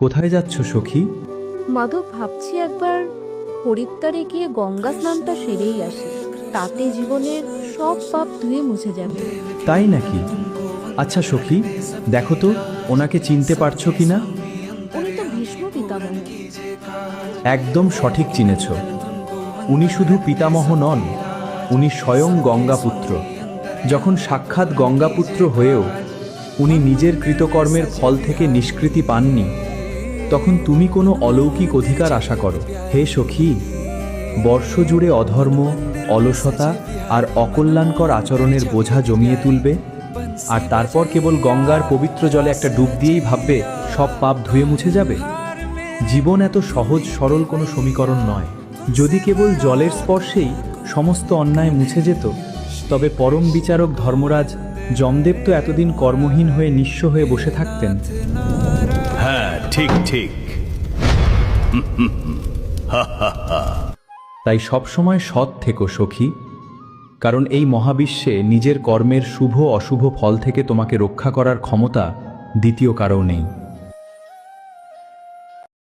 কোথায় যাচ্ছ সখী? মাধব, ভাবছি একবার হরিদ্বারে গিয়ে গঙ্গা স্নানটা সেরেই আসি। তাতে জীবনের সব পাপ ধুয়ে মুছে যাবে। তাই নাকি? আচ্ছা সখী, দেখো তো ওনাকে চিনতে পারছো কিনা। উনি তো ভীষ্ম পিতামহ। একদম সঠিক চিনেছ। উনি শুধু পিতামহ নন, উনি স্বয়ং গঙ্গাপুত্র। যখন সাক্ষাৎ গঙ্গাপুত্র হয়েও উনি নিজের কৃতকর্মের ফল থেকে নিষ্কৃতি পাননি, তখন তুমি কোনো অলৌকিক অধিকার আশা করো? হে সখী, বর্ষজুড়ে অধর্ম, অলসতা আর অকল্যাণকর আচরণের বোঝা জমিয়ে তুলবে, আর তারপর কেবল গঙ্গার পবিত্র জলে একটা ডুব দিয়েই ভাববে সব পাপ ধুয়ে মুছে যাবে। জীবন এত সহজ সরল কোনো সমীকরণ নয়। যদি কেবল জলের স্পর্শেই সমস্ত অন্যায় মুছে যেত, তবে পরম বিচারক ধর্মরাজ যমদেব তো এতদিন কর্মহীন হয়ে নিঃস্ব হয়ে বসে থাকতেন। হ্যাঁ, ঠিক ঠিক। তাই সবসময় সৎ থেকো সখী, কারণ এই মহাবিশ্বে নিজের কর্মের শুভ অশুভ ফল থেকে তোমাকে রক্ষা করার ক্ষমতা দ্বিতীয় কারও নেই।